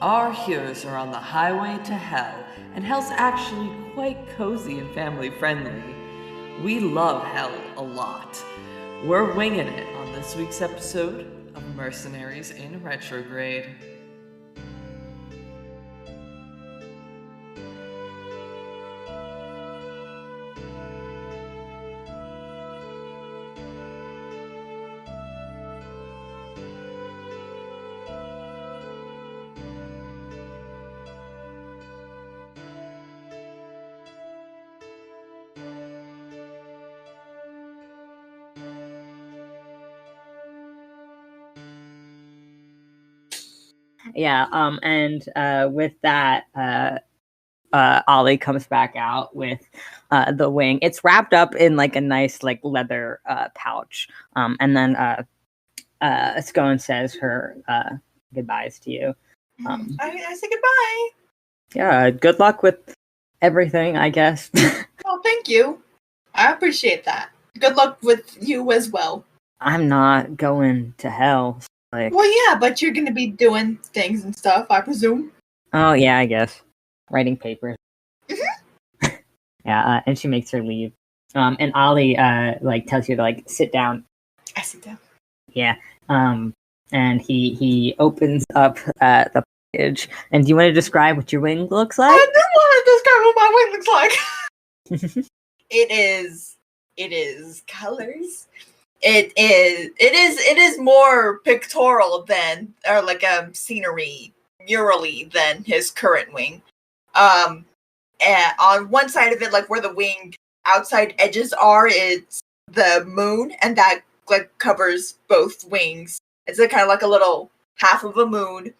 Our heroes are on the highway to hell, and hell's actually quite cozy and family friendly. We love hell a lot. We're winging it on this week's episode of Mercenaries in Retrograde. With that, Ollie comes back out with the wing. It's wrapped up in like a nice like leather pouch. And then Scone says her goodbyes to you. I say goodbye. Yeah, good luck with everything, I guess. Oh, thank you. I appreciate that. Good luck with you as well. I'm not going to hell. Well, yeah, but you're going to be doing things and stuff, I presume. Oh, yeah, I guess. Writing papers. Mm-hmm. Yeah, and she makes her leave. And Ollie, tells you to, sit down. I sit down. Yeah. And he opens up the package. And do you want to describe what your wing looks like? I do want to describe what my wing looks like. It is colors. It is more pictorial than, or like a scenery, murally than his current wing. And on one side of it, like where the wing outside edges are, it's the moon, and that like covers both wings. It's kind of like a little half of a moon.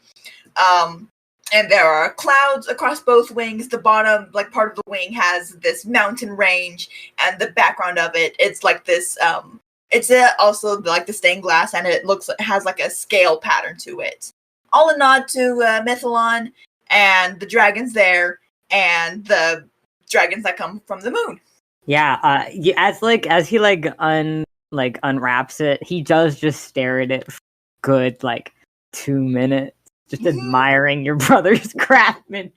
And there are clouds across both wings. The bottom, like part of the wing, has this mountain range, and the background of it, it's like this. It's also like the stained glass, and it has like a scale pattern to it. All a nod to Mythalon and the dragons there, and the dragons that come from the moon. Yeah. As he unwraps it, he does just stare at it for good 2 minutes. Just admiring your brother's craftsmanship.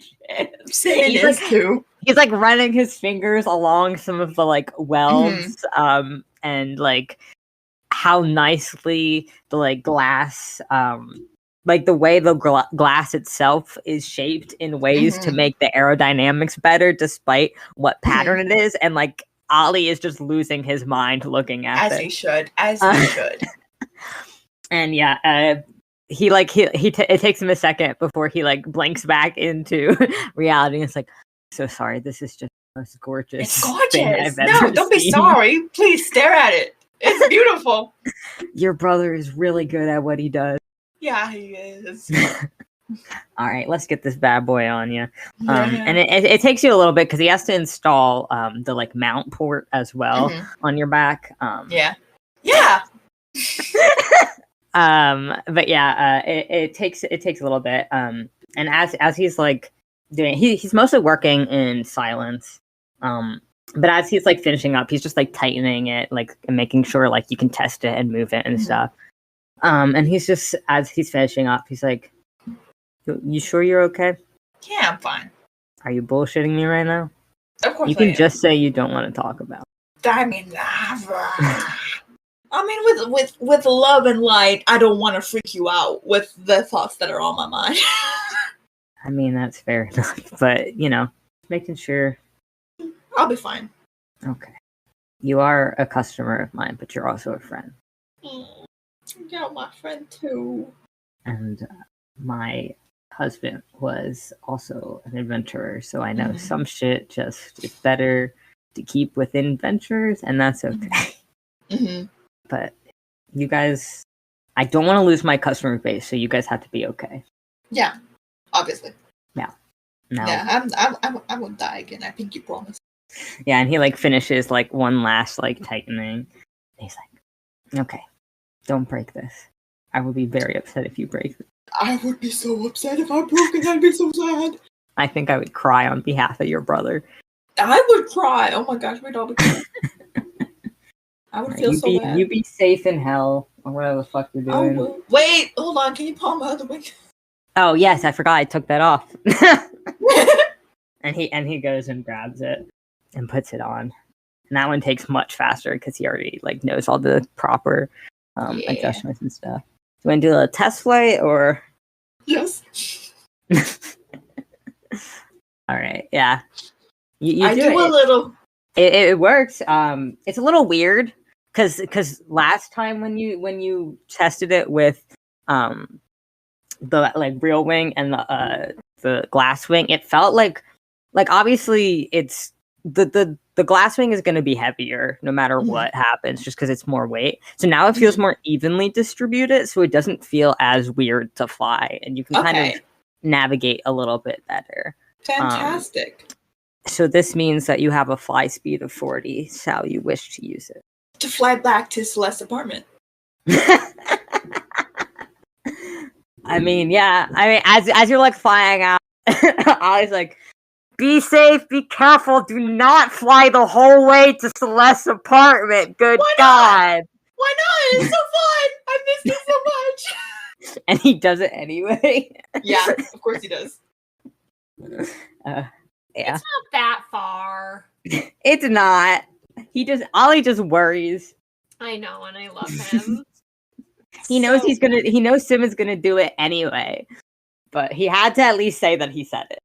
He's too. He's running his fingers along some of the welds, and how nicely the glass, the way the glass itself is shaped in ways to make the aerodynamics better, despite what pattern it is. And Ollie is just losing his mind looking at it. As he should. And yeah, it takes him a second before he blinks back into reality. And it's so sorry, this is just the most gorgeous. It's gorgeous. No, don't be sorry. Please stare at it. It's beautiful. Your brother is really good at what he does. Yeah, he is. All right, let's get this bad boy on you. And it takes you a little bit because he has to install the mount port as well on your back. Yeah. But yeah, it takes a little bit. And as he's doing, he's mostly working in silence. But as he's finishing up, he's just tightening it, and making sure you can test it and move it and stuff. And he's just, as he's finishing up, he's like, "You sure you're okay? Yeah, I'm fine. Are you bullshitting me right now? Of course you can just say you don't want to talk about it." I mean, with love and light, I don't want to freak you out with the thoughts that are on my mind. I mean, that's fair enough, but making sure. I'll be fine. Okay. You are a customer of mine, but you're also a friend. Yeah, my friend too. And my husband was also an adventurer, so I know some shit just is better to keep within adventures, and that's okay. But you guys, I don't want to lose my customer base, so you guys have to be okay. Yeah, obviously. Yeah. No. Yeah, I won't die again. I think you promised. Yeah, and he finishes one last tightening. He's okay, don't break this. I would be very upset if you break this. I would be so upset if I broke it. I'd be so sad. I think I would cry on behalf of your brother. I would cry. Oh my gosh, we'd all be crying. I would feel so bad. You be safe in hell, or whatever the fuck you're doing. Wait, hold on. Can you palm my other wing? Oh yes, I forgot I took that off. and he goes and grabs it and puts it on. And that one takes much faster because he already like knows all the proper adjustments and stuff. Do you want to do a test flight or? Yes. All right. Yeah. You I do a little. It works. It's a little weird because last time when you tested it with the like real wing and the glass wing, it felt like obviously it's the glass wing is going to be heavier no matter what happens just because it's more weight. So now it feels more evenly distributed, so it doesn't feel as weird to fly, and you can kind of navigate a little bit better. Fantastic. So this means that you have a fly speed of 40. Shall you wish to use it? To fly back to Celeste's apartment. I mean, yeah. I mean, as you're like flying out, Ollie's like, "Be safe, be careful, do not fly the whole way to Celeste's apartment. Good God." Why not? It's so fun. I missed it so much. And he does it anyway. Yeah, of course he does. Yeah. It's not that far. It's not. Ollie just worries. I know, and I love him. He knows he knows Simmons gonna do it anyway. But he had to at least say that he said it.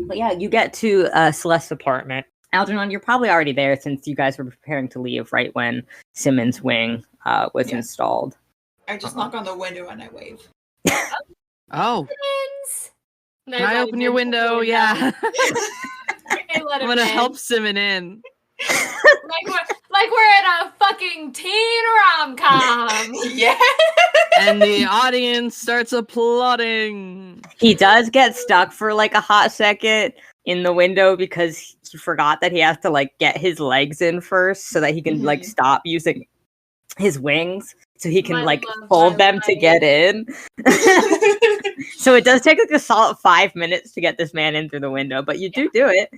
But yeah, you get to Celeste's apartment. Algernon, you're probably already there since you guys were preparing to leave right when Simmons' wing was installed. I just knock on the window and I wave. Oh. Simmons! Can I open your window? Yeah. Okay, let I'm him gonna in. help Simmon in. like we're in a fucking teen rom-com. Yeah. And the audience starts applauding. He does get stuck for like a hot second in the window because he forgot that he has to like get his legs in first so that he can like stop using his wings so he can hold them to get in. So it does take like a solid 5 minutes to get this man in through the window, but you do it.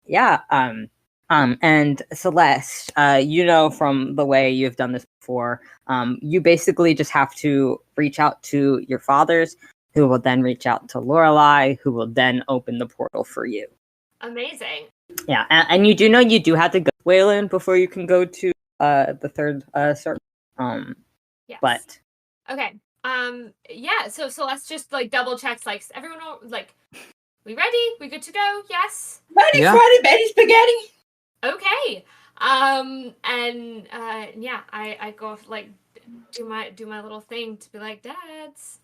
Yeah. And Celeste, you know from the way you've done this before, you basically just have to reach out to your fathers, who will then reach out to Lorelai, who will then open the portal for you. Amazing. Yeah, and you do know you do have to go to Waylon before you can go to the third circle. Yes. But okay. Yeah. So Celeste just like double checks, like everyone, like, we ready? We good to go? Yes. Ready, Yeah. Freddy, Betty, spaghetti. Okay. And yeah, I go like do my little thing to be like, Dads.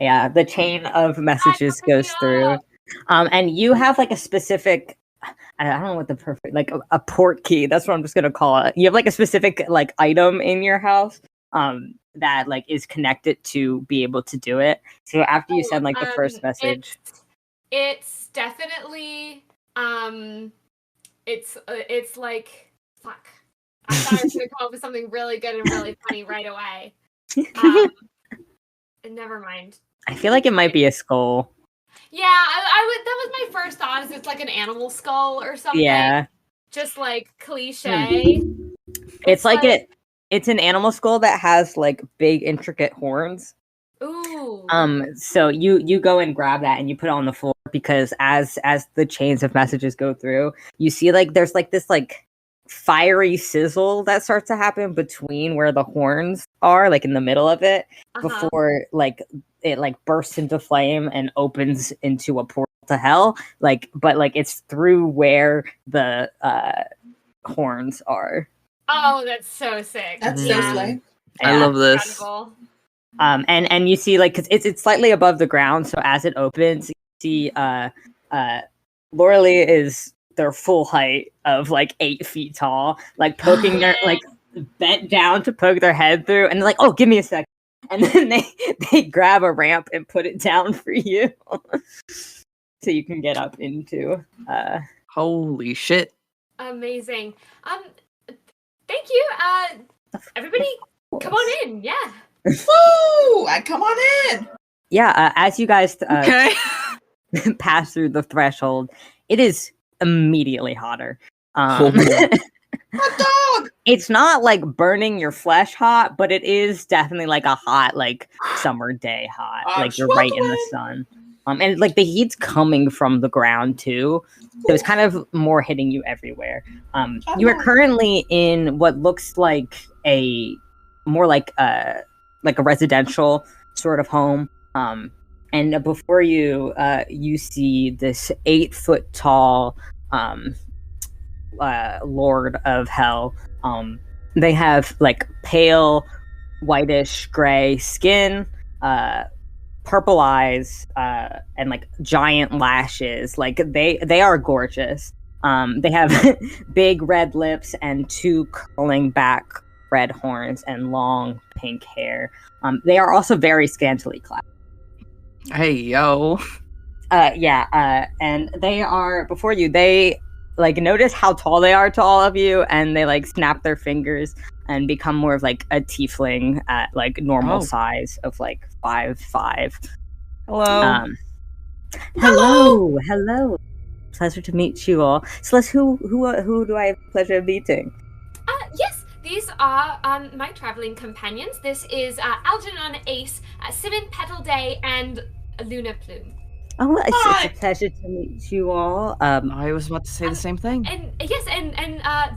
yeah, the chain of messages goes through. And you have like a specific, I don't know what the perfect, like a port key. That's what I'm just gonna call it. You have like a specific like item in your house that like is connected to be able to do it. So after you send like the first message, it's definitely it's like fuck. I thought I was gonna come up with something really good and really funny right away. Never mind. I feel like it might be a skull. Yeah, I would. That was my first thought. Is it's like an animal skull or something? Yeah, just like cliche. It's like it's an animal skull that has like big intricate horns. Ooh. So you go and grab that and you put it on the floor because as the chains of messages go through, you see like there's like this like fiery sizzle that starts to happen between where the horns are, like in the middle of it, before like it like bursts into flame and opens into a portal to hell. Like, but like it's through where the horns are. Oh, that's so sick. That's so slay. I love this. Incredible. And you see like 'cause it's slightly above the ground, so as it opens, you see Lorelai is their full height of like 8 feet tall, like poking their like bent down to poke their head through, and they're like, "Oh, give me a second." And then they grab a ramp and put it down for you, so you can get up into. Holy shit! Amazing. Thank you. Everybody, come on in. Yeah. Woo! I come on in. Yeah, as you guys Okay. pass through the threshold, it is immediately hotter. Hot dog. It's not like burning your flesh hot, but it is definitely like a hot, like summer day hot. Like you're right in the sun. And like the heat's coming from the ground too. So it's kind of more hitting you everywhere. You are currently in what looks like a more like a residential sort of home. And before you, you see this 8-foot tall Lord of Hell. They have like pale, whitish gray skin, purple eyes, and like giant lashes. Like they are gorgeous. They have big red lips and 2 curling back red horns and long pink hair. They are also very scantily clad. Hey, yo. And they are before you. They like notice how tall they are to all of you, and they like snap their fingers and become more of like a tiefling at like normal size of like 5'5". Hello. Hello. Pleasure to meet you all. Celeste, who do I have the pleasure of meeting? Yes, these are my traveling companions. This is Algernon, Ace, Simmon, Petal Day, and Luna Plume. Oh, it's a pleasure to meet you all. I was about to say the same thing. And yes, and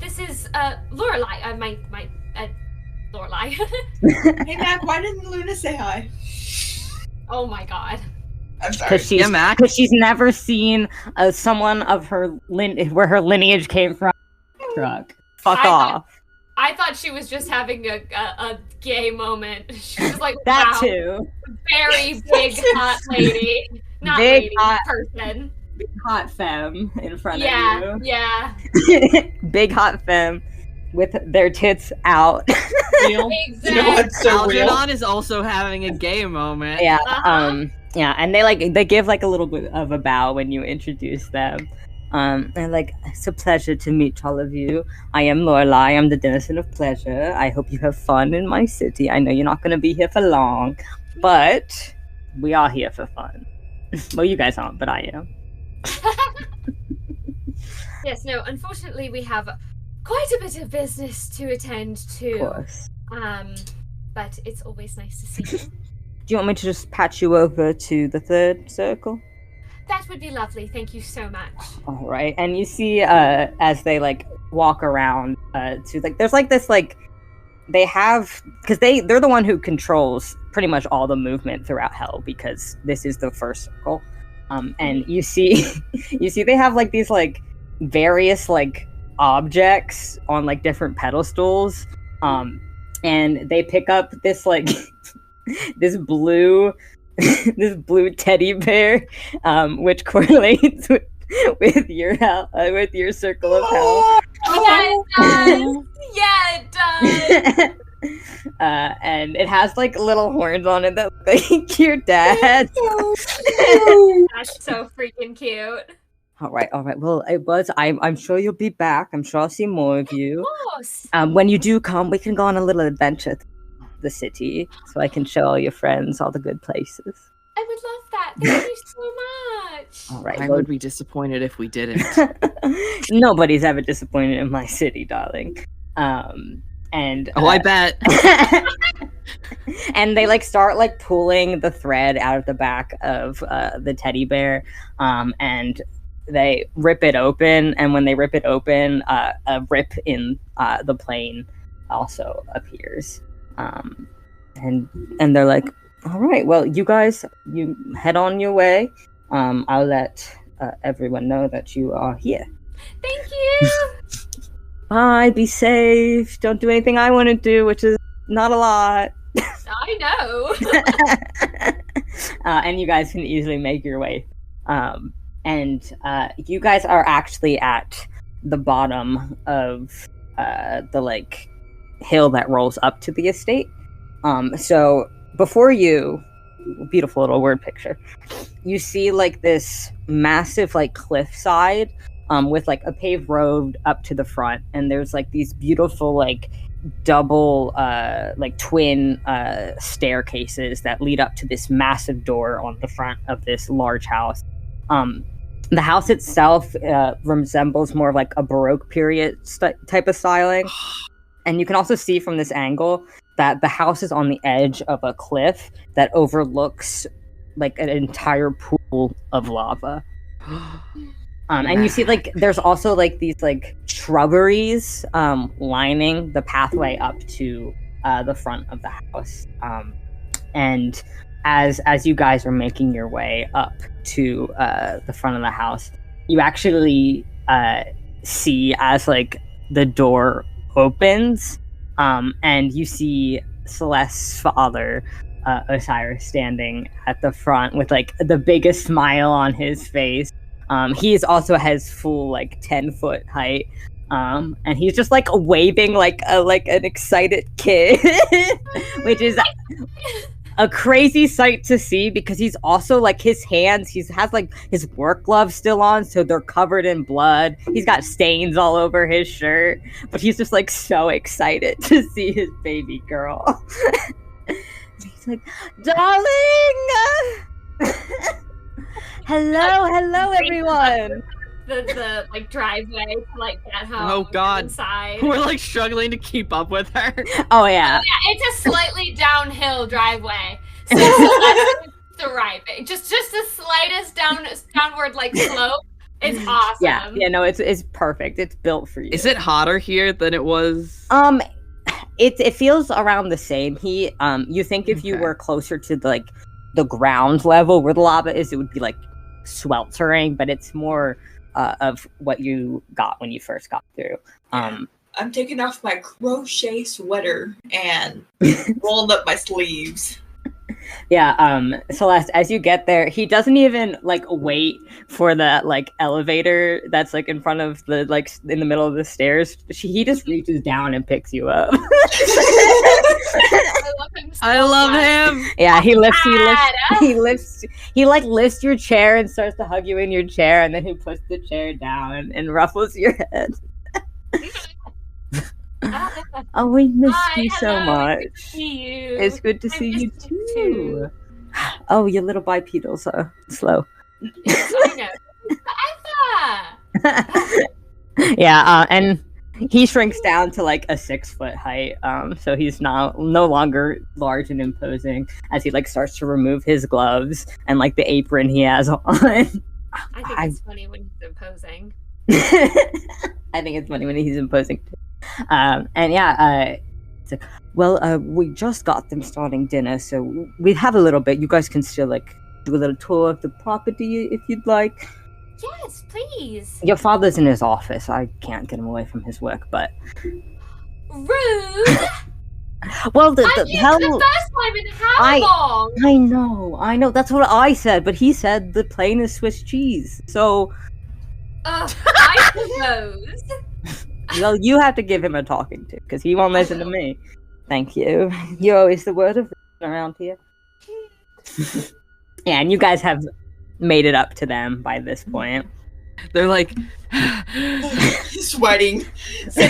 this is Lorelai. My Lorelai. Hey, Mac, why didn't Luna say hi? Oh my god. I'm sorry. Because she's never seen someone of her where her lineage came from. Truck. Fuck off. I thought she was just having a gay moment. She was like, that wow, too. Very big hot lady. Not big lady, hot person. Big hot femme in front of you. Yeah. Big hot femme with their tits out. Exactly. Algernon is also having a gay moment. Yeah. Yeah, and they give like a little bit of a bow when you introduce them. And like, it's a pleasure to meet all of you. I am Lorelai. I'm the denizen of pleasure. I hope you have fun in my city. I know you're not going to be here for long, but we are here for fun. Well, you guys aren't, but I am. Yes, no, unfortunately we have quite a bit of business to attend to. Of course. But it's always nice to see you. Do you want me to just patch you over to the 3rd circle? That would be lovely. Thank you so much. All right. And you see as they like walk around to like there's like this like they have because they're the one who controls pretty much all the movement throughout hell because this is the 1st circle. And you see they have like these like various like objects on like different pedestals. And they pick up this like this blue teddy bear, which correlates with your circle of hell. Yeah, it does. And it has like little horns on it that look like your dad. That's so freaking cute. All right. Well, I'm sure you'll be back. I'm sure I'll see more of you. Of course. When you do come, we can go on a little adventure through the city, so I can show all your friends all the good places. I would love that. Thank you so much. All right. I would be disappointed if we didn't. Nobody's ever disappointed in my city, darling. I bet. And they like start like pulling the thread out of the back of the teddy bear, and they rip it open. And when they rip it open, a rip in the plane also appears. And they're like, all right, well, you guys, you head on your way. I'll let everyone know that you are here. Thank you. Bye, be safe. Don't do anything I want to do, which is not a lot. I know. And you guys can easily make your way. And you guys are actually at the bottom of the like hill that rolls up to the estate. So before you, beautiful little word picture, you see like this massive like cliffside with like a paved road up to the front, and there's like these beautiful like double like twin staircases that lead up to this massive door on the front of this large house. The house itself resembles more of like a Baroque period type of styling. And you can also see from this angle that the house is on the edge of a cliff that overlooks like an entire pool of lava. And you see like there's also like these like shrubberies lining the pathway up to the front of the house. And as you guys are making your way up to the front of the house, you actually see as like the door opens, and you see Celeste's father, Osiris, standing at the front with like the biggest smile on his face. He is also has full like 10-foot height, and he's just like waving like an excited kid, which is a crazy sight to see because he's also like his hands. He has like his work gloves still on, so they're covered in blood. He's got stains all over his shirt, but he's just like so excited to see his baby girl. He's like, "Darling." Hello, everyone. The like driveway to like get home. Oh God! Inside. We're like struggling to keep up with her. Oh yeah. It's a slightly downhill driveway. So it's arriving. Just the slightest downward like slope. It's awesome. Yeah. No, it's perfect. It's built for you. Is it hotter here than it was? It feels around the same heat. You think if you were closer to the ground level where the lava is, it would be like sweltering, but it's more of what you got when you first got through. I'm taking off my crochet sweater and rolling up my sleeves. Yeah, Celeste, as you get there, he doesn't even like wait for the like elevator that's like in front of the like in the middle of the stairs. He just reaches down and picks you up. I love him. Yeah, he lifts your chair and starts to hug you in your chair, and then he puts the chair down and ruffles your head. Oh, we missed you so much. Good to see you. It's good to see you too. Oh, your little bipedals are slow. Yes, I know. Yeah, and he shrinks down to like a 6-foot height. So he's now no longer large and imposing as he like starts to remove his gloves and like the apron he has on. I think it's funny when he's imposing. I think it's funny when he's imposing too. And yeah, it's like, well, we just got them starting dinner, so we have a little bit. You guys can still like do a little tour of the property if you'd like. Yes, please. Your father's in his office. I can't get him away from his work, but rude. Well, the hell, the first time in how long? I know. That's what I said, but he said the plane is Swiss cheese. So, I suppose. Well, you have to give him a talking to, because he won't listen to me. Thank you. You're always the word of around here. Yeah, and you guys have made it up to them by this point. They're like sweating.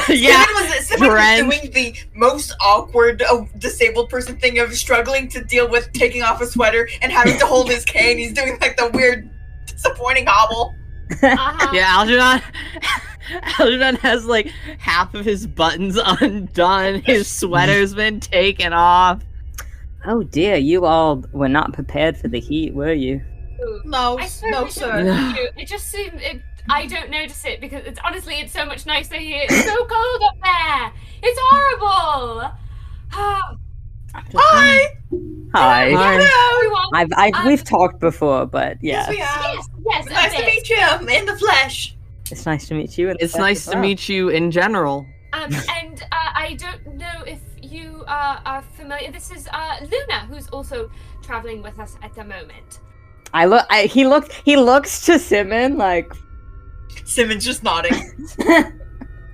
Yeah, Simmon was doing the most awkward disabled person thing of struggling to deal with taking off a sweater and having to hold his cane. He's doing like the weird, disappointing hobble. Yeah, Algernon has like half of his buttons undone. His sweater's been taken off. Oh dear, you all were not prepared for the heat, were you? No, sir. No. It just seemed. I don't notice it because it's honestly it's so much nicer here. It's so cold up there. It's horrible. Hi. Hello, everyone. We've talked before, but yeah. Yes, we have. Yes. Nice to meet you in the flesh. It's nice to meet you. It's nice to meet you in general. And I don't know if you are familiar. This is Luna, who's also traveling with us at the moment. He looks to Simmon like. Simmon's just nodding.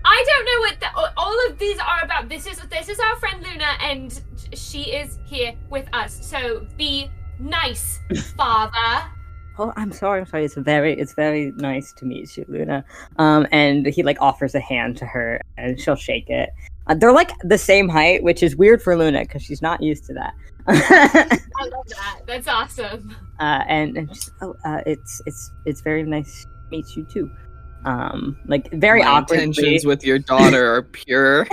I don't know what all of these are about. This is our friend Luna, and she is here with us. So be nice, father. Oh, I'm sorry. It's very nice to meet you, Luna. And he like offers a hand to her, and she'll shake it. They're like the same height, which is weird for Luna because she's not used to that. I love that. That's awesome. And just, it's very nice to meet you too. like very My awkwardly. intentions with your daughter are pure.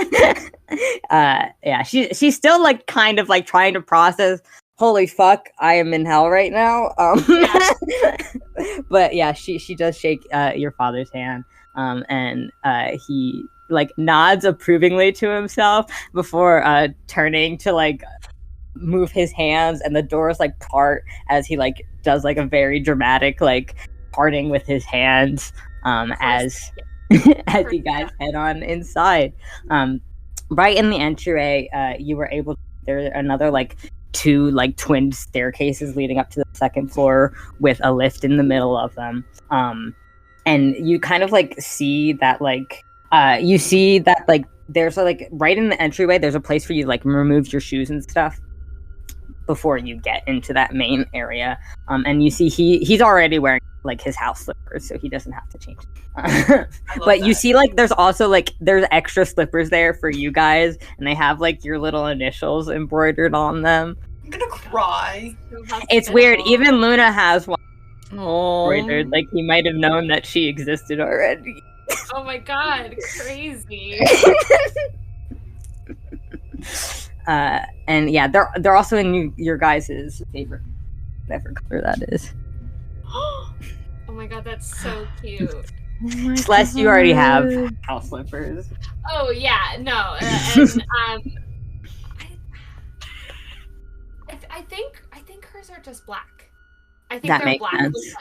Yeah, she's still like kind of like trying to process. Holy fuck, I am in hell right now. But yeah, she does shake your father's hand, and he like nods approvingly to himself before turning to like move his hands, and the doors like part as he like does like a very dramatic like parting with his hands as as you guys head on inside. Right in the entryway, you were able to, there are another like 2 like twin staircases leading up to the second floor with a lift in the middle of them. And you kind of like see that like you see that like there's like right in the entryway there's a place for you to like remove your shoes and stuff before you get into that main area. And you see he's already wearing like his house slippers, so he doesn't have to change. But you see like there's also like there's extra slippers there for you guys, and they have like your little initials embroidered on them. I'm gonna cry. It's weird. Even Luna has one Oh, embroidered. Like he might have known that she existed already. Oh my god, crazy. And yeah, they're also in your guys' favorite, whatever color that is. Oh my god, that's so cute. Celeste, you already have house slippers. Oh yeah, no, and I think hers are just black. I think That they're makes black sense.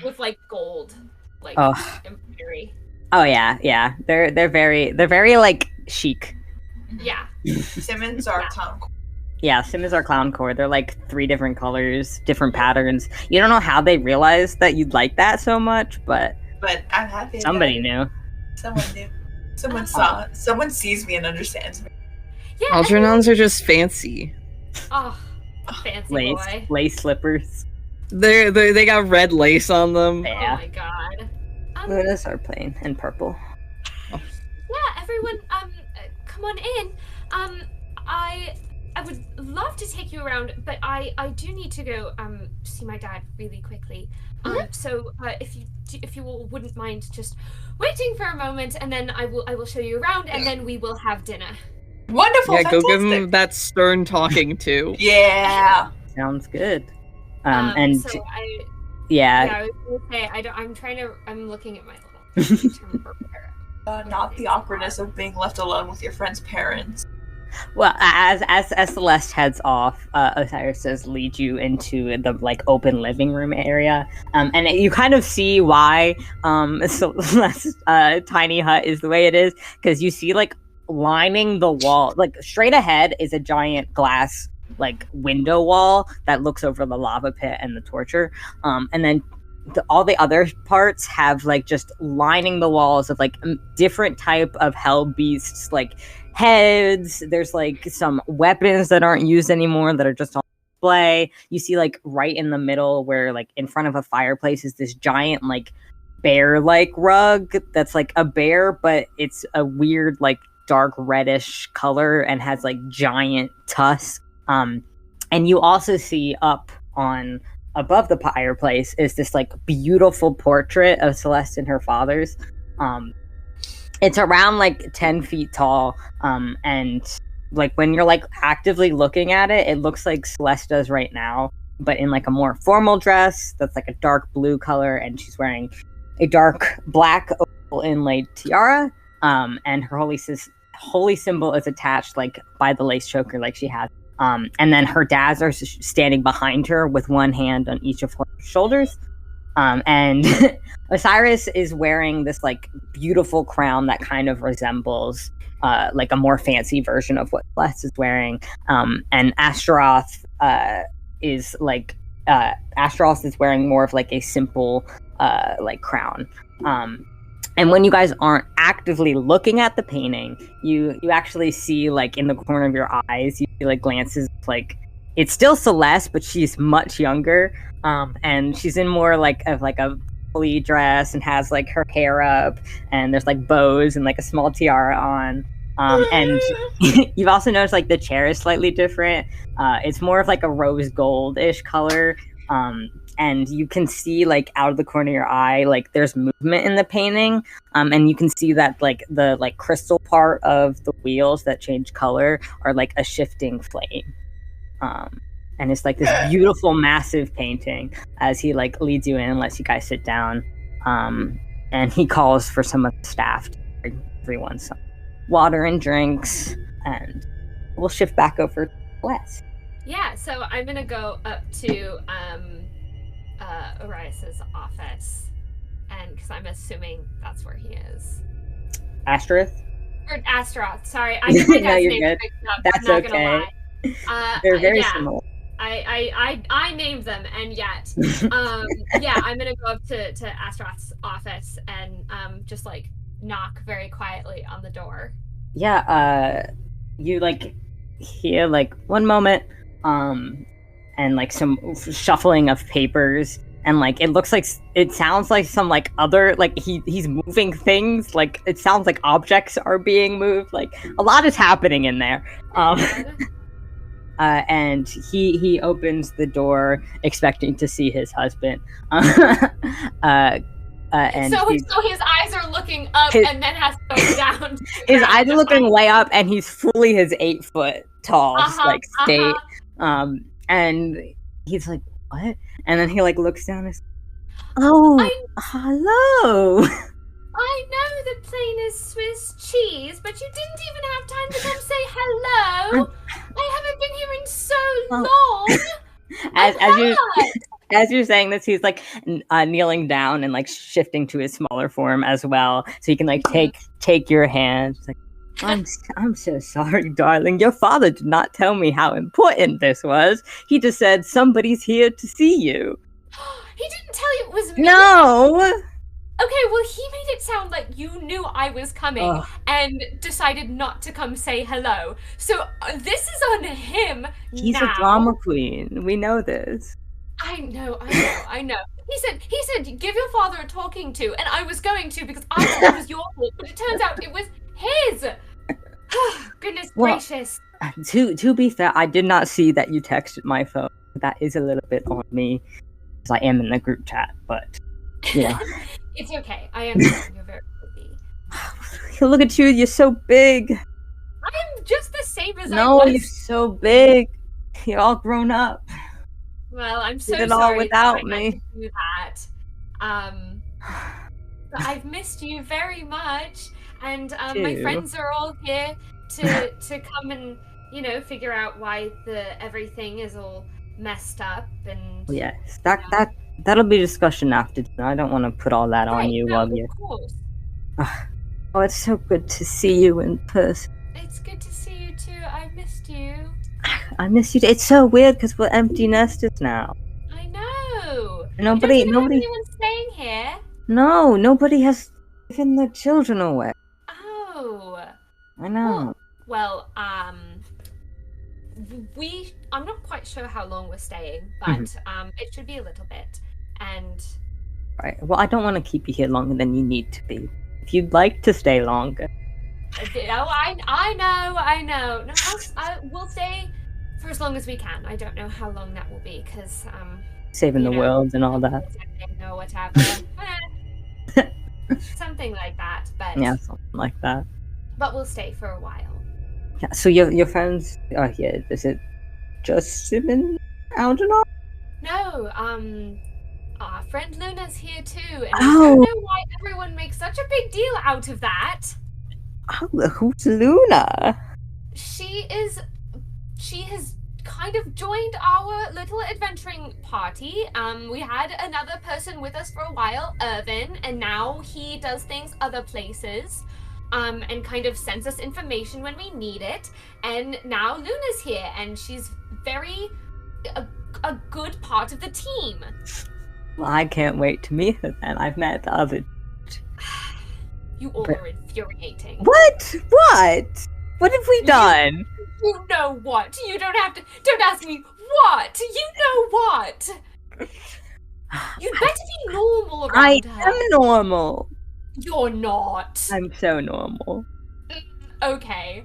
with like gold, like Oh. embroidery. Oh yeah. They're very like chic. Yeah. Simmons are clown. Yeah, Simmons are clown core. They're like 3 different colors, different patterns. You don't know how they realized that you'd like that so much, but I'm happy. somebody knew. Someone knew. Someone saw. Someone sees me and understands me. Yeah. Algernons are just fancy. Oh, fancy boy. Lace slippers. They got red lace on them. Yeah. Oh my god. Lunas are plain and purple. Yeah, everyone, come on in. I would love to take you around, but I do need to go see my dad really quickly. So if you all wouldn't mind just waiting for a moment, and then I will show you around, and then we will have dinner. Wonderful. Yeah, fantastic. go give him that stern talking to. Yeah. Sounds good. So I was gonna say I'm looking at my little term prepare. Not the awkwardness of being left alone with your friend's parents. Well, as Celeste heads off, Osiris does lead you into the like open living room area, and you kind of see why Celeste's tiny hut is the way it is, because you see like lining the wall, like straight ahead is a giant glass like window wall that looks over the lava pit and the torture, and then all the other parts have like just lining the walls of like different type of hell beasts, like heads. There's like some weapons that aren't used anymore that are just on display. You see like right in the middle where like in front of a fireplace is this giant like bear like rug that's like a bear, but it's a weird like dark reddish color and has like giant tusks. And you also see up on above the fireplace is this like beautiful portrait of Celeste and her father's. It's around like 10 feet tall, and like when you're like actively looking at it, it looks like Celeste does right now, but in like a more formal dress that's like a dark blue color, and she's wearing a dark black opal inlaid tiara, and her holy symbol is attached like by the lace choker like she has. And then her dads are standing behind her with one hand on each of her shoulders. And Osiris is wearing this like beautiful crown that kind of resembles like a more fancy version of what Celeste is wearing. And Astaroth is like Astaroth is wearing more of like a simple like crown. And when you guys aren't actively looking at the painting, you actually see like in the corner of your eyes, you see like glances like it's still Celeste, but she's much younger. And she's in more like of like a fully dress and has like her hair up, and there's like bows and like a small tiara on. And you've also noticed like the chair is slightly different. It's more of like a rose gold-ish color. And you can see like out of the corner of your eye, like there's movement in the painting, and you can see that like the like crystal part of the wheels that change color are like a shifting flame. And it's like this beautiful, massive painting as he like leads you in and lets you guys sit down. And he calls for some of the staff to bring everyone some water and drinks, and we'll shift back over to Celeste. Yeah, so I'm gonna go up to Arias's office, and because I'm assuming that's where he is. Asterith? Or Astaroth, sorry. I get my No, dad's you're name good. mixed up. That's I'm not okay. gonna lie. They're very yeah. similar. I named them, and yet, yeah, I'm gonna go up to Astaroth's office and just like knock very quietly on the door. Yeah, you like hear like one moment, and like some shuffling of papers, and like it sounds like some like other like he's moving things, like it sounds like objects are being moved, like a lot is happening in there. And he opens the door expecting to see his husband. And so his eyes are looking up and then has to go down. His eyes are looking way up, and he's fully his 8 foot tall, like state. And he's like, "What?" And then he like looks down and says, hello. I know the plane is Swiss cheese, but you didn't even have time to come say hello. I haven't been here in so long. As you're saying this, he's like kneeling down and like shifting to his smaller form as well, so he can like take your hand. It's like, I'm so sorry, darling. Your father did not tell me how important this was. He just said somebody's here to see you. He didn't tell you it was me? No. Okay, well, he made it sound like you knew I was coming and decided not to come say hello. So this is on him. He's now. a drama queen. We know this. I know. He said, give your father a talking to, and I was going to because I thought it was your fault, but it turns out it was his. Goodness gracious. To be fair, I did not see that you texted my phone. That is a little bit on me, because I am in the group chat, but yeah. It's okay. I understand. You're very busy. Look at you. You're so big. I'm just the same as I was. No, you're so big. You're all grown up. Well, I'm so did it sorry all without that I had me. to do that. But I've missed you very much, and my friends are all here to come and figure out why everything is all messed up and. Yes, that'll be discussion after dinner. I don't want to put all that on you while you. Of course. Oh, it's so good to see you in person. It's good to see you too. I missed you. I miss you. It's so weird because we're empty nesters now. I know. Nobody. Have anyone staying here? No, nobody has given their children away. Oh. I know. Well, I'm not quite sure how long we're staying, but it should be a little bit. And right. Well, I don't want to keep you here longer than you need to be. If you'd like to stay longer. I know. No, we'll stay for as long as we can. I don't know how long that will be because saving the world and all that. No, whatever. Something like that, but yeah, something like that. But we'll stay for a while. Yeah. So your friends are here. Is it just Simmon, Algernon? No. Our friend Luna's here too, and I don't know why everyone makes such a big deal out of that. Oh, who's Luna? She has kind of joined our little adventuring party. We had another person with us for a while, Irvin, and now he does things other places, and kind of sends us information when we need it. And now Luna's here, and she's a good part of the team. Well, I can't wait to meet her then. I've met the other. You all are infuriating. What? What have we done? You know what? You don't ask me what. You know what? You'd better be normal around her. I am normal. You're not. I'm so normal. Okay.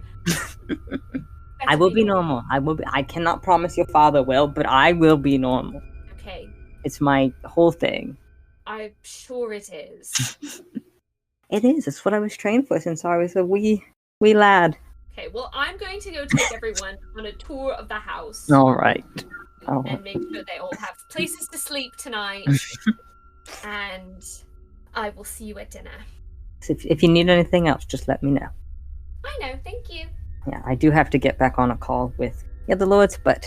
I will be normal. I cannot promise your father will, but I will be normal. okay? It's my whole thing. I'm sure it is. It is. It's what I was trained for since I was a wee lad. Okay, well, I'm going to go take everyone on a tour of the house All right. and make sure they all have places to sleep tonight. And I will see you at dinner. If you need anything else, just let me know. I know, thank you. Yeah, I do have to get back on a call with the other lords, but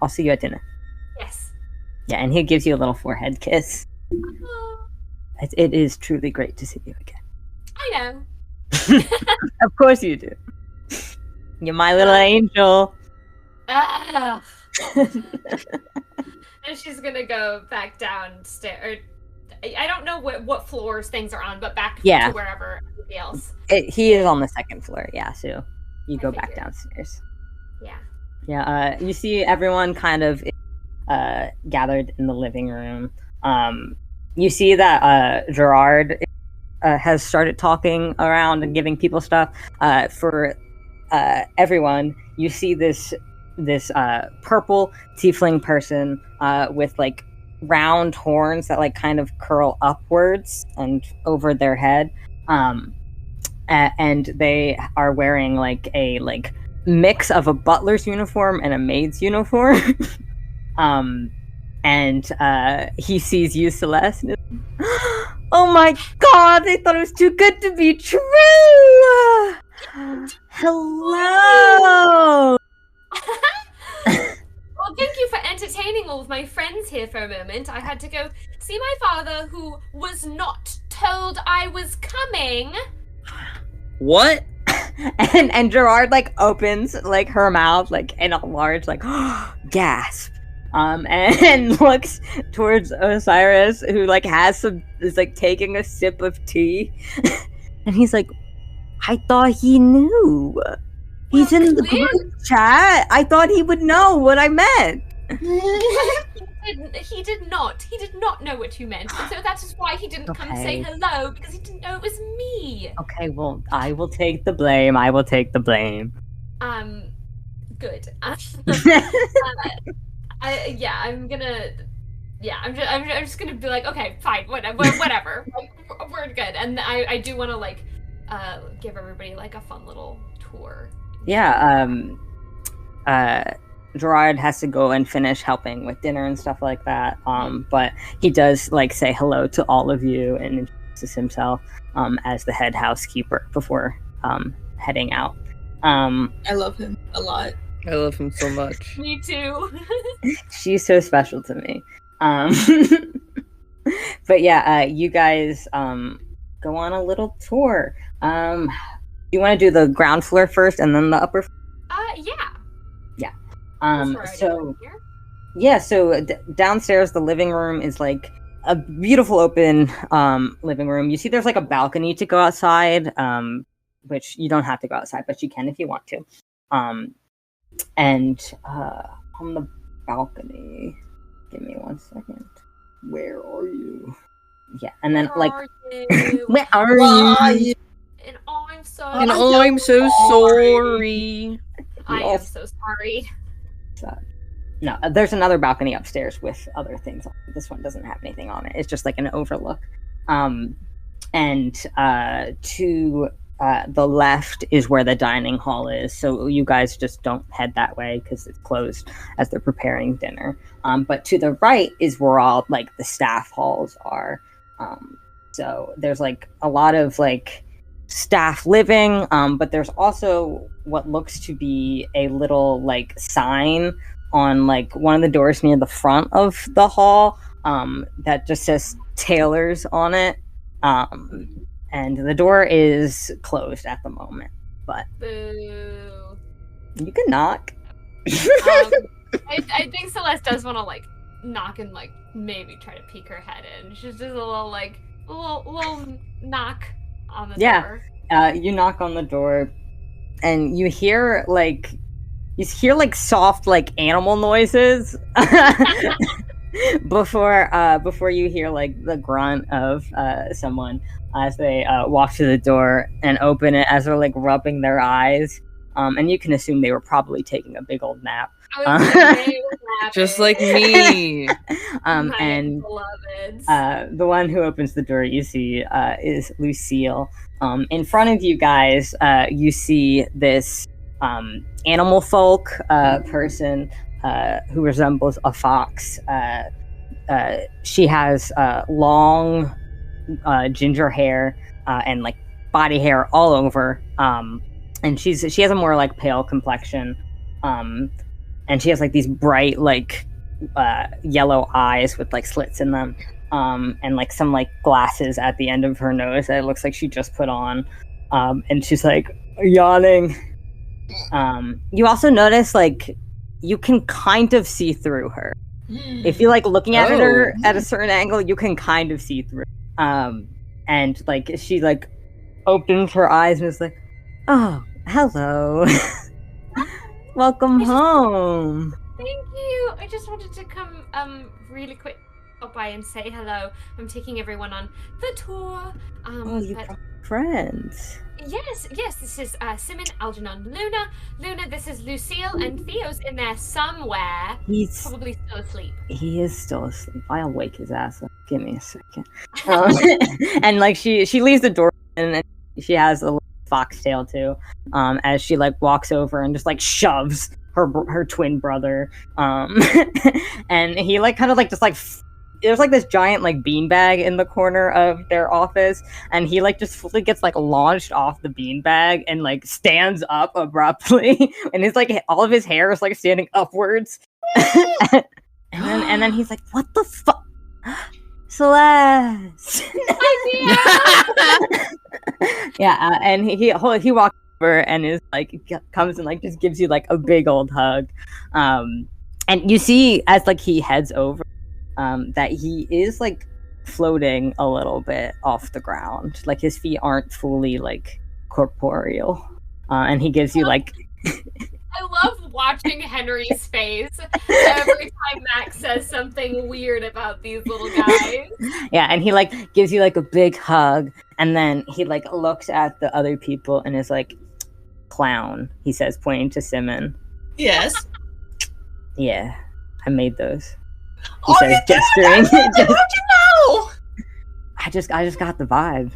I'll see you at dinner. Yes. Yeah, and he gives you a little forehead kiss. Oh, It is truly great to see you again. I know. Of course you do. You're my little angel. Ah. And she's gonna go back downstairs. I don't know what floors things are on, but back to wherever everybody else. He is on the second floor, yeah, so you go back downstairs. Yeah. Yeah, you see everyone kind of gathered in the living room. You see that Gerard has started talking around and giving people stuff. For everyone, you see this purple tiefling person with like round horns that like kind of curl upwards and over their head, and they are wearing like a mix of a butler's uniform and a maid's uniform. And he sees you, Celeste. And oh my god, they thought it was too good to be true! Hello! Well, thank you for entertaining all of my friends here for a moment. I had to go see my father, who was not told I was coming. What? and Gerard like opens like her mouth like in a large like gasp. And looks towards Osiris, who like is like taking a sip of tea. And he's like, I thought he knew. He's in the group chat. I thought he would know what I meant. He did not. He did not know what you meant. And so that is why he didn't come say hello, because he didn't know it was me. Okay, well, I will take the blame. Good. I'm just gonna be like, okay, fine, whatever. Like, we're good. And I do want to like give everybody like a fun little tour. Yeah, Gerard has to go and finish helping with dinner and stuff like that. But he does like say hello to all of you and introduces himself as the head housekeeper before heading out. I love him a lot. I love him so much. Me too. She's so special to me. But yeah, you guys go on a little tour. You want to do the ground floor first and then the upper floor? Yeah. So downstairs, the living room is like a beautiful open living room. You see there's like a balcony to go outside, which you don't have to go outside, but you can if you want to. And on the balcony, give me 1 second. Where are you? Yeah, and then where are you? And I'm so sorry. I am so sorry. No, there's another balcony upstairs with other things on it. This one doesn't have anything on it. It's just like an overlook. And to the left is where the dining hall is. So you guys just don't head that way because it's closed as they're preparing dinner. But to the right is where all like the staff halls are. So there's like a lot of like staff living, but there's also what looks to be a little like sign on like one of the doors near the front of the hall that just says Taylor's on it. And the door is closed at the moment, but boo. You can knock. I think Celeste does want to like knock and like maybe try to peek her head in. She's just a little knock on the door. You knock on the door, and you hear like soft like animal noises before you hear like the grunt of someone as they walk to the door and open it as they're like rubbing their eyes. And you can assume they were probably taking a big old nap. I was gonna say what Just happened. like me. My And beloveds. the one who opens the door you see is Lucille. In front of you guys, you see this animal folk person who resembles a fox. She has long ginger hair and like body hair all over, and she has a more like pale complexion, and she has like these bright like yellow eyes with like slits in them, and like some like glasses at the end of her nose that it looks like she just put on, and she's like yawning. You also notice like you can kind of see through her. If you're like looking at her at a certain angle, you can kind of see through. And like she like opens her eyes and is like, "Oh, hello, welcome home." Thank you. I just wanted to come really quick up by and say hello. I'm taking everyone on the tour. You friends. Yes, this is Simmon, Algernon, Luna, this is Lucille, and Theo's in there somewhere. He's probably still asleep. He is still asleep. I'll wake his ass up. Give me a second. And like she leaves the door and she has a little foxtail too. As she like walks over and just like shoves her twin brother. And he like kind of like just like there's like this giant like beanbag in the corner of their office, and he like just fully gets like launched off the beanbag and like stands up abruptly, and it's like all of his hair is like standing upwards. and then he's like, "What the fuck, Celeste?" Yeah, and he walks over and is like comes and like just gives you like a big old hug, and you see as like he heads over. That he is like floating a little bit off the ground, like his feet aren't fully like corporeal, and he gives you like. I love watching Henry's face every time Max says something weird about these little guys. Yeah, and he like gives you like a big hug, and then he like looks at the other people and is like, "Clown," he says, pointing to Simmon. Yes. Yeah, I made those. He Oh, says, gesturing. How'd you know? I just got the vibe.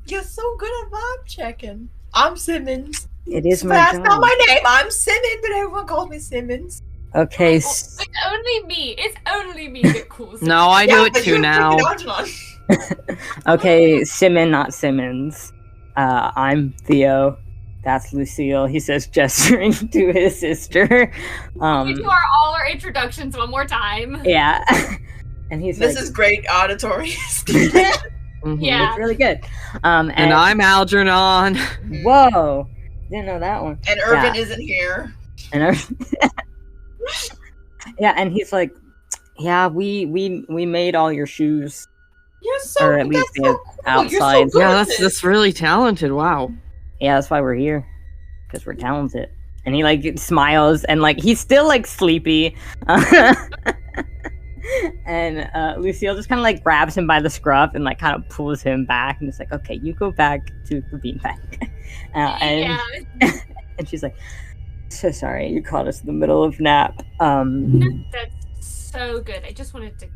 You're so good at vibe checking. I'm Simmons. It is my That's job. not my name. I'm Simmons, but everyone calls me Simmons. Okay. It's only me. It's only me that calls. No, I do it but too you're now. freaking Algernon. Okay, Simmon, not Simmons. I'm Theo. That's Lucille. He says, gesturing to his sister. We do all our introductions one more time. Yeah. And he's This like, is great auditory. Mhm. Yeah. it's really good. And I'm Algernon. Whoa. Didn't know that one. And Irvin isn't here. And yeah, and he's like, yeah, we made all your shoes. You're so Or at least that's so cool. outside. You're so good Yeah, at that's really talented. Wow. Yeah, that's why we're here. Because we're talented. And he like smiles and like he's still like sleepy. And Lucille just kind of like grabs him by the scruff and like kind of pulls him back and it's like, okay, you go back to the beanbag. And she's like, so sorry, you caught us in the middle of nap. That's so good. I just wanted to,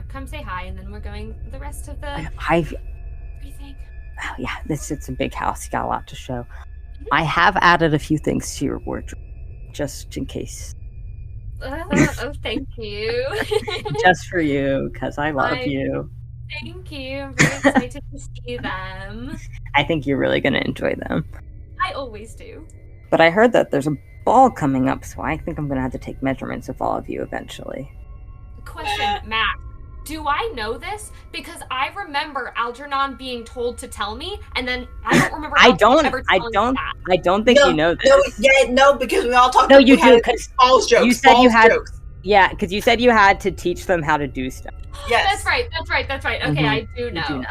come say hi, and then we're going the rest of the everything. Oh, yeah, it's a big house. You got a lot to show. I have added a few things to your wardrobe, just in case. Oh, thank you. Just for you, because I love you. Thank you. I'm very excited to see them. I think you're really going to enjoy them. I always do. But I heard that there's a ball coming up, so I think I'm going to have to take measurements of all of you eventually. Question, Matt. Do I know this? Because I remember Algernon being told to tell me, and then I don't remember. I don't think you know this. No, because we all talked. No, you do, because false jokes. you said false you had. jokes. Yeah, because you said you had to teach them how to do stuff. Yes, That's right. Okay, Mhm. I do know. You do know.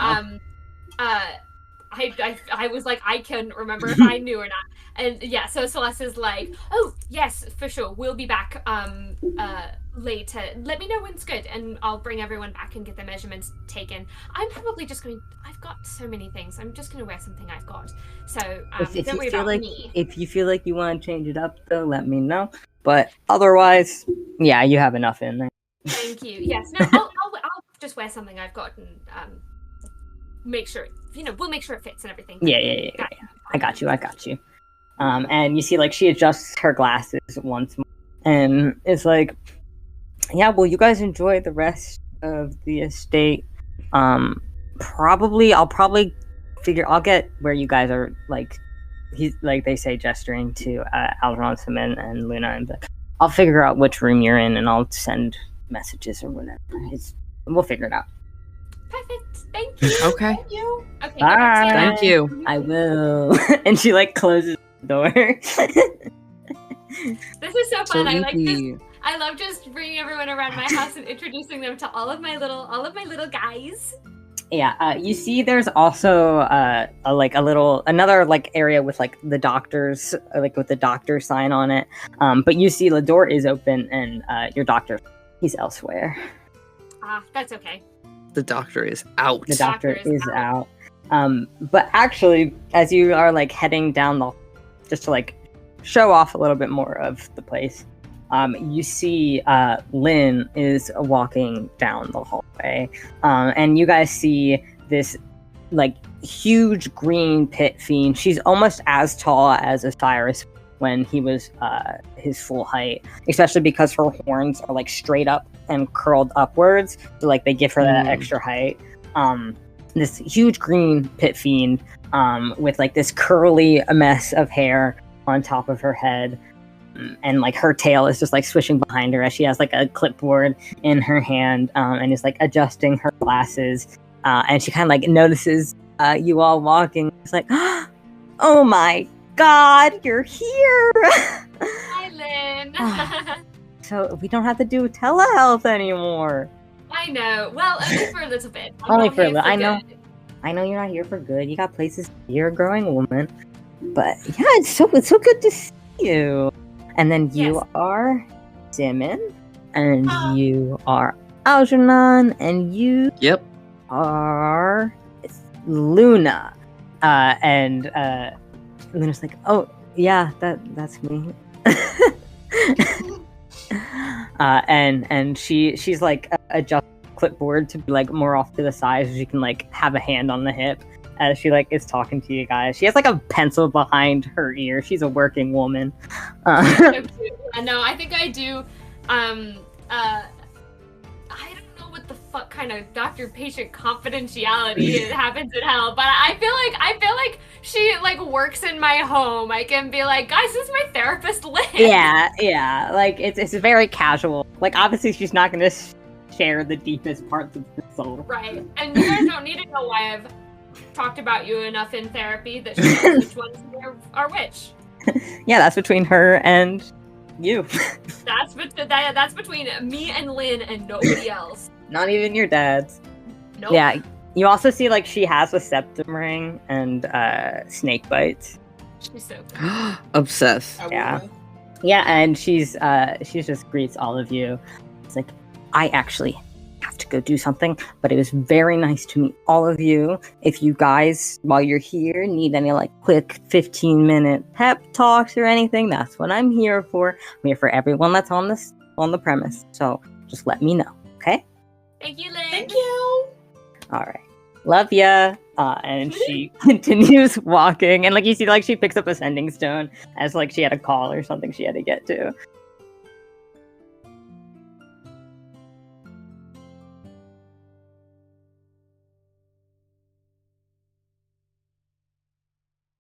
I was like, I couldn't remember if I knew or not. And yeah, so Celeste is like, oh yes, for sure, we'll be back later. Let me know when's good, and I'll bring everyone back and get their measurements taken. I'm probably just going. I've got so many things. I'm just going to wear something I've got. So If don't worry you feel about like me. if you feel like you want to change it up, though, let me know. But otherwise, yeah, you have enough in there. Thank you. Yes. No, I'll just wear something I've got and make sure. We'll make sure it fits and everything. Yeah. I got you. And you see, like, she adjusts her glasses once more, and it's like, yeah, well, you guys enjoy the rest of the estate. I'll get where you guys are, like, he's like, they say, gesturing to Algernon, Simmon, and Luna, and I'll figure out which room you're in, and I'll send messages or whatever. We'll figure it out. Perfect. Thank you. Okay. Thank you. Okay. Bye. Thank you. I will. And she, like, closes the door. This is so fun. I like this. easy. I love just bringing everyone around my house and introducing them to all of my little guys. Yeah, you see there's also another like area with like the doctors, like with the doctor sign on it. But you see the door is open and your doctor, he's elsewhere. That's okay. The doctor is out. The doctor Doctor is is out. But actually, as you are like heading down just to like show off a little bit more of the place, you see Lynn is walking down the hallway, and you guys see this like huge green pit fiend. She's almost as tall as Osiris when he was his full height, especially because her horns are like straight up and curled upwards, so like they give her that extra height. This huge green pit fiend with like this curly mess of hair on top of her head. And like her tail is just like swishing behind her as she has like a clipboard in her hand, and is like adjusting her glasses, and she kind of like notices you all walking. It's like, oh my god, you're here. Hi, Lynn. So we don't have to do telehealth anymore. I know. Well, only for a little bit. I'm Only not for a here little. good. I know you're not here for good. You got places. You're a growing woman, but yeah, it's so good to see you. And then you Yes. are Simmon, and you are Algernon, and you Yep. are Luna. And Luna's like, oh yeah, that's me. And she's like adjust clipboard to be like more off to the side so she can like have a hand on the hip as she like is talking to you guys. She has like a pencil behind her ear. She's a working woman. So cute. Yeah, no, I think I do. I don't know what the fuck kind of doctor-patient confidentiality happens in hell, but I feel like she like works in my home. I can be like, guys, this is my therapist, Lynn. Yeah. Like it's very casual. Like obviously she's not gonna share the deepest parts of her soul. Right. And you guys don't need to know why I've talked about you enough in therapy that she knows which ones are which. Yeah, that's between her and you. That's between me and Lynn and nobody else. Not even your dad's. Nope. Yeah. You also see like she has a septum ring and snake bites. She's so good. Obsessed. Yeah. Yeah, and she's just greets all of you. It's like, I actually have to go do something, but it was very nice to meet all of you. If you guys, while you're here, need any like quick 15-minute pep talks or anything, that's what I'm here for. I'm here for everyone that's on the premise. So just let me know, okay? Thank you, Lynn. Thank you. All right. Love ya. And she continues walking, and like you see, like she picks up a sending stone as like she had a call or something she had to get to.